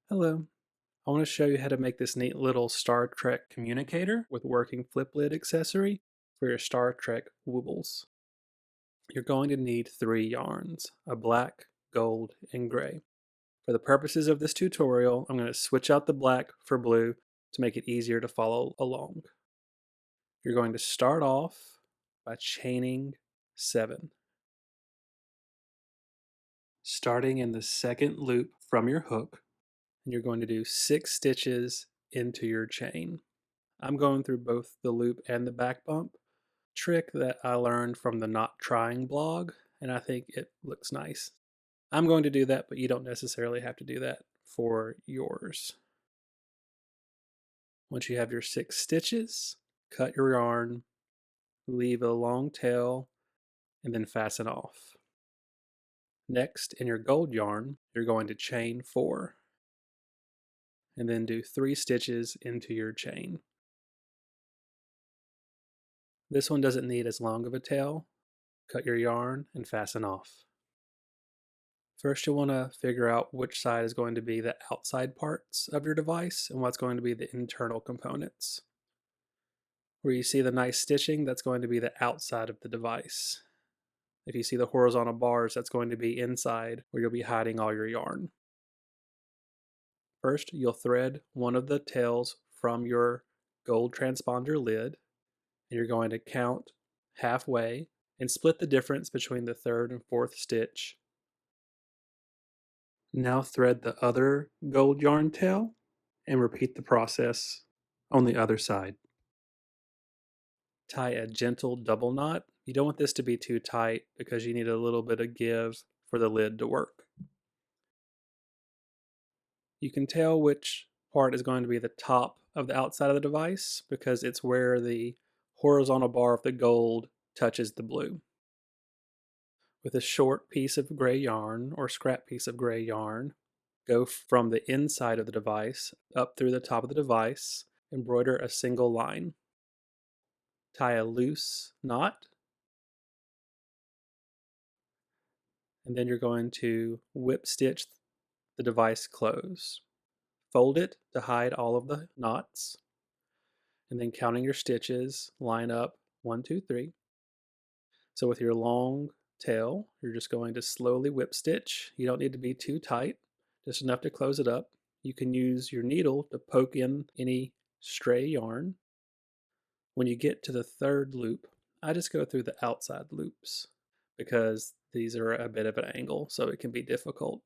Hello. I want to show you how to make this neat little Star Trek communicator with working flip lid accessory for your Star Trek woobles. You're going to need 3 yarns, a black, gold, and gray. For the purposes of this tutorial, I'm going to switch out the black for blue to make it easier to follow along. You're going to start off by chaining 7. Starting in the second loop from your hook, and you're going to do 6 stitches into your chain. I'm going through both the loop and the back bump. Trick that I learned from the Not Trying blog, and I think it looks nice. I'm going to do that, but you don't necessarily have to do that for yours. Once you have your 6 stitches, cut your yarn, leave a long tail, and then fasten off. Next, in your gold yarn, you're going to chain 4, and then do 3 stitches into your chain. This one doesn't need as long of a tail. Cut your yarn and fasten off. First, you'll want to figure out which side is going to be the outside parts of your device and what's going to be the internal components. Where you see the nice stitching, that's going to be the outside of the device. If you see the horizontal bars, that's going to be inside where you'll be hiding all your yarn. First, you'll thread one of the tails from your gold transponder lid, and you're going to count halfway and split the difference between the 3rd and 4th stitch. Now thread the other gold yarn tail and repeat the process on the other side. Tie a gentle double knot. You don't want this to be too tight because you need a little bit of give for the lid to work. You can tell which part is going to be the top of the outside of the device because it's where the horizontal bar of the gold touches the blue. With a short piece of gray yarn or scrap piece of gray yarn, go from the inside of the device up through the top of the device, embroider a single line. Tie a loose knot, and then you're going to whip stitch the device closed. Fold it to hide all of the knots, and then counting your stitches, line up 1, 2, 3. So with your long tail, you're just going to slowly whip stitch. You don't need to be too tight, just enough to close it up. You can use your needle to poke in any stray yarn. When you get to the 3rd loop, I just go through the outside loops because these are a bit of an angle, so it can be difficult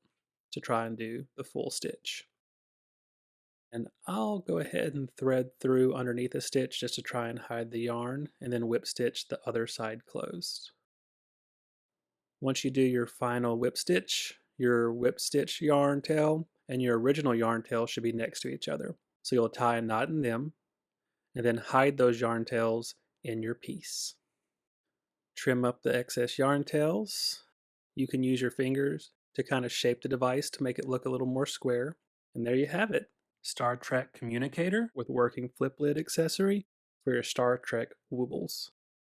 to try and do the full stitch. And I'll go ahead and thread through underneath a stitch just to try and hide the yarn, and then whip stitch the other side closed. Once you do your final whip stitch, your whip stitch yarn tail and your original yarn tail should be next to each other. So you'll tie a knot in them and then hide those yarn tails in your piece. Trim up the excess yarn tails. You can use your fingers to kind of shape the device to make it look a little more square. And there you have it. Star Trek communicator with working flip lid accessory for your Star Trek woobles.